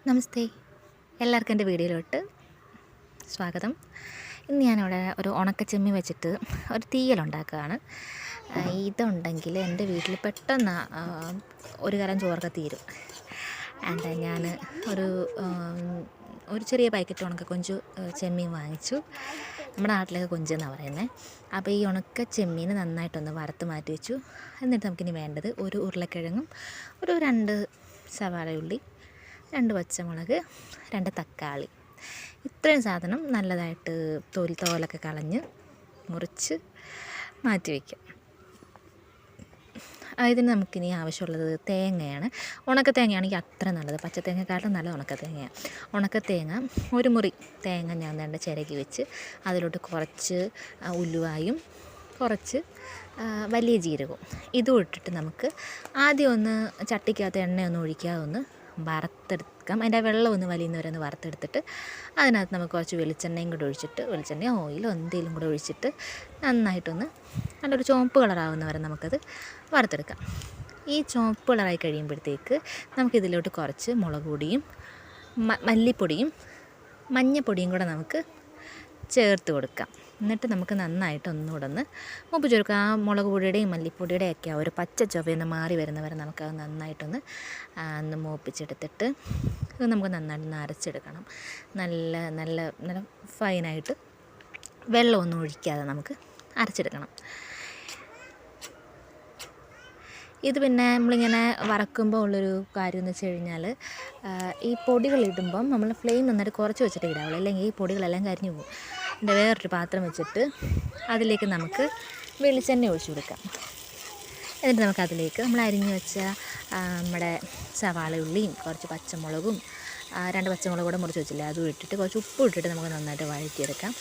നമസ്തേ, എല്ലാവർക്കും എൻ്റെ വീഡിയോയിലോട്ട് സ്വാഗതം. ഇന്ന് ഞാനിവിടെ ഒരു ഉണക്കച്ചെമ്മീൻ വെച്ചിട്ട് ഒരു തീയലുണ്ടാക്കുകയാണ്. ഇതുണ്ടെങ്കിൽ എൻ്റെ വീട്ടിൽ പെട്ടെന്ന് ഒരു കലം ചോറൊക്കെ തീരും. ഞാൻ ഒരു ഒരു ചെറിയ പാക്കറ്റ് ഉണക്ക കൊഞ്ച് ചെമ്മീൻ വാങ്ങിച്ചു. നമ്മുടെ നാട്ടിലൊക്കെ കൊഞ്ചെന്നാണ് പറയുന്നത്. അപ്പോൾ ഈ ഉണക്ക ചെമ്മീൻ നന്നായിട്ടൊന്ന് വറുത്ത് മാറ്റി വെച്ചു. എന്നിട്ട് നമുക്കിനി വേണ്ടത് ഒരു ഉരുളക്കിഴങ്ങും ഒരു 2 സവാളയുള്ളി, 2 പച്ചമുളക്, 2 തക്കാളി, ഇത്രയും സാധനം നല്ലതായിട്ട് തോലൊക്കെ കളഞ്ഞ് മുറിച്ച് മാറ്റി വയ്ക്കാം. ഇതിന് നമുക്കിനി ആവശ്യമുള്ളത് തേങ്ങയാണ്. ഉണക്കത്തേങ്ങയാണെങ്കിൽ അത്ര നല്ലത്, പച്ചത്തേങ്ങക്കാട്ടും നല്ല ഉണക്കത്തേങ്ങയാണ്. ഉണക്കത്തേങ്ങ ഒരു മുറി തേങ്ങ ഞാൻ ചിരകി വെച്ച് അതിലോട്ട് കുറച്ച് ഉലുവായും കുറച്ച് വലിയ ജീരകവും ഇതും ഇട്ടിട്ട് നമുക്ക് ആദ്യം ഒന്ന് ചട്ടിക്കകത്ത് എണ്ണയൊന്ന് ഒഴിക്കാതെ ഒന്ന് വറുത്തെടുക്കാം. അതിൻ്റെ വെള്ളം ഒന്ന് വലിയുന്നവരെ ഒന്ന് വറുത്തെടുത്തിട്ട് അതിനകത്ത് നമുക്ക് കുറച്ച് വെളിച്ചെണ്ണയും കൂടെ ഒഴിച്ചിട്ട്, വെളിച്ചെണ്ണയോ ഓയിലോ എന്തെങ്കിലും കൂടെ ഒഴിച്ചിട്ട് നന്നായിട്ടൊന്ന് നല്ലൊരു ചുവപ്പ് കളറാവുന്നവരെ നമുക്കത് വറുത്തെടുക്കാം. ഈ ചുവപ്പ് കളറായി കഴിയുമ്പോഴത്തേക്ക് നമുക്കിതിലോട്ട് കുറച്ച് മുളക് പൊടിയും മല്ലിപ്പൊടിയും മഞ്ഞൾപ്പൊടിയും കൂടെ നമുക്ക് ചേർത്ത് കൊടുക്കാം. എന്നിട്ട് നമുക്ക് നന്നായിട്ട് ഒന്നുകൂടെ ഒന്ന് മൂപ്പിച്ചെടുക്കാം. ആ മുളക് പൊടിയുടെയും മല്ലിപ്പൊടിയുടെയും ഒക്കെ ഒരു പച്ച ചുവയൊന്ന് മാറി വരുന്നവരെ നമുക്കത് നന്നായിട്ടൊന്ന് മൂപ്പിച്ചെടുത്തിട്ട് ഇത് നമുക്ക് നന്നായിട്ടൊന്ന് അരച്ചെടുക്കണം. നല്ല നല്ല നല്ല ഫൈനായിട്ട് വെള്ളമൊന്നും ഒഴിക്കാതെ നമുക്ക് അരച്ചെടുക്കണം. ഇത് പിന്നെ നമ്മളിങ്ങനെ വറക്കുമ്പോൾ ഉള്ളൊരു കാര്യം എന്ന് വെച്ച് കഴിഞ്ഞാൽ ഈ പൊടികളിടുമ്പം നമ്മൾ ഫ്ലെയിം നന്നായിട്ട് കുറച്ച് വെച്ചിട്ട് ഇടാവുള്ളൂ, അല്ലെങ്കിൽ ഈ പൊടികളെല്ലാം കരിഞ്ഞു പോകും. എൻ്റെ വേറൊരു പാത്രം വെച്ചിട്ട് അതിലേക്ക് നമുക്ക് വെളിച്ചെണ്ണ ഒഴിച്ചു കൊടുക്കാം. എന്നിട്ട് നമുക്കതിലേക്ക് നമ്മൾ അരിഞ്ഞ് വെച്ച നമ്മുടെ സവാള ഉള്ളിയും കുറച്ച് പച്ചമുളകും 2 പച്ചമുളക് കൂടെ മുറിച്ച് വെച്ചില്ലേ അതും ഇട്ടിട്ട് കുറച്ച് ഉപ്പും ഇട്ടിട്ട് നമുക്ക് നന്നായിട്ട് വഴറ്റിയെടുക്കാം.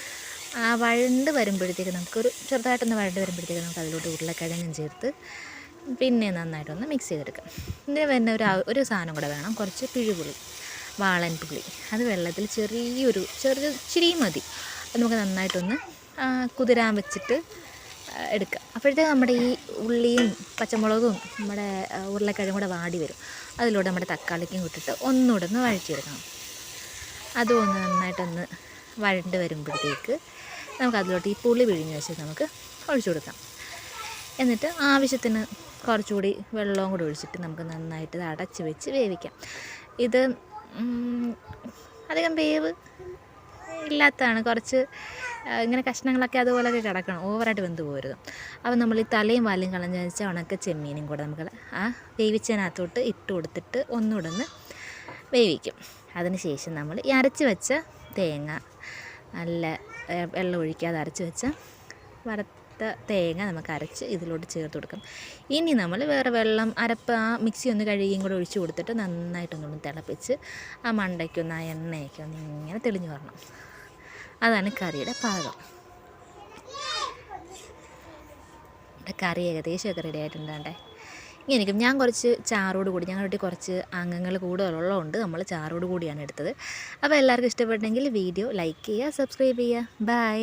വഴണ്ട് വരുമ്പോഴത്തേക്ക് നമുക്കൊരു ചെറുതായിട്ടൊന്ന് വഴണ്ട് വരുമ്പോഴത്തേക്ക് നമുക്ക് അതിലോട്ട് ഉരുളക്കിഴങ്ങും ചേർത്ത് പിന്നെ നന്നായിട്ടൊന്ന് മിക്സ് ചെയ്തെടുക്കാം. ഇതിന് പിന്നെ ഒരു സാധനം കൂടെ വേണം, കുറച്ച് പിഴുപുളി, വാളൻ പുളി. അത് വെള്ളത്തിൽ ഇച്ചിരി മതി. അത് നമുക്ക് നന്നായിട്ടൊന്ന് കുതിരാൻ വെച്ചിട്ട് എടുക്കാം. അപ്പോഴത്തേക്ക് നമ്മുടെ ഈ ഉള്ളിയും പച്ചമുളകും നമ്മുടെ ഉരുളക്കിഴങ്ങും കൂടെ വാടി വരും. അതിലൂടെ നമ്മുടെ തക്കാളിക്കും ഇട്ടിട്ട് ഒന്നുകൂടെ ഒന്ന് വഴറ്റിയെടുക്കണം. അതും ഒന്ന് നന്നായിട്ടൊന്ന് വഴണ്ട് വരുമ്പോഴത്തേക്ക് നമുക്കതിലോട്ട് ഈ പുളി പിഴിഞ്ഞ് വെച്ച് നമുക്ക് ഒഴിച്ചു കൊടുക്കാം. എന്നിട്ട് ആവശ്യത്തിന് കുറച്ചുകൂടി വെള്ളവും കൂടി ഒഴിച്ചിട്ട് നമുക്ക് നന്നായിട്ട് ഇത് അടച്ച് വെച്ച് വേവിക്കാം. ഇത് അധികം വേവ് ഇല്ലാത്തതാണ്, കുറച്ച് ഇങ്ങനെ കഷ്ണങ്ങളൊക്കെ അതുപോലെയൊക്കെ കിടക്കണം, ഓവറായിട്ട് വെന്ത് പോരുത്. അപ്പോൾ നമ്മൾ ഈ തലയും വാലും കളഞ്ഞ് വെച്ച ഉണക്ക ചെമ്മീനും കൂടെ നമുക്ക് ആ വേവിച്ചതിനകത്തോട്ട് ഇട്ട് കൊടുത്തിട്ട് ഒന്നുകൂടെ ഒന്ന് വേവിക്കും. അതിന് ശേഷം നമ്മൾ ഈ അരച്ച് വെച്ച തേങ്ങ, നല്ല വെള്ളം ഒഴിക്കാതെ അരച്ച് വെച്ച തേങ്ങ നമുക്ക് അരച്ച് ഇതിലോട്ട് ചേർത്ത് കൊടുക്കാം. ഇനി നമ്മൾ വേറെ വെള്ളം അരപ്പ് ആ മിക്സി ഒന്ന് കഴുകിയും കൂടെ ഒഴിച്ച് കൊടുത്തിട്ട് നന്നായിട്ടൊന്ന് തിളപ്പിച്ച് ആ മണ്ടയ്ക്കൊന്ന് ആ എണ്ണയൊക്കെ ഒന്ന് ഇങ്ങനെ തെളിഞ്ഞു വരണം. അതാണ് കറിയുടെ പാകം. കറി ഏകദേശമൊക്കെ റെഡി ആയിട്ടുണ്ടാണ്ടേ. ഇങ്ങനെയൊക്കെ ഞാൻ കുറച്ച് ചാറോട് കൂടി, ഞങ്ങളുടെ വീട്ടിൽ കുറച്ച് അംഗങ്ങൾ കൂടുതലുള്ളതുകൊണ്ട് നമ്മൾ ചാറോട് കൂടിയാണ് എടുത്തത്. അപ്പോൾ എല്ലാവർക്കും ഇഷ്ടപ്പെട്ടെങ്കിൽ വീഡിയോ ലൈക്ക് ചെയ്യുക, സബ്സ്ക്രൈബ് ചെയ്യുക. ബൈ.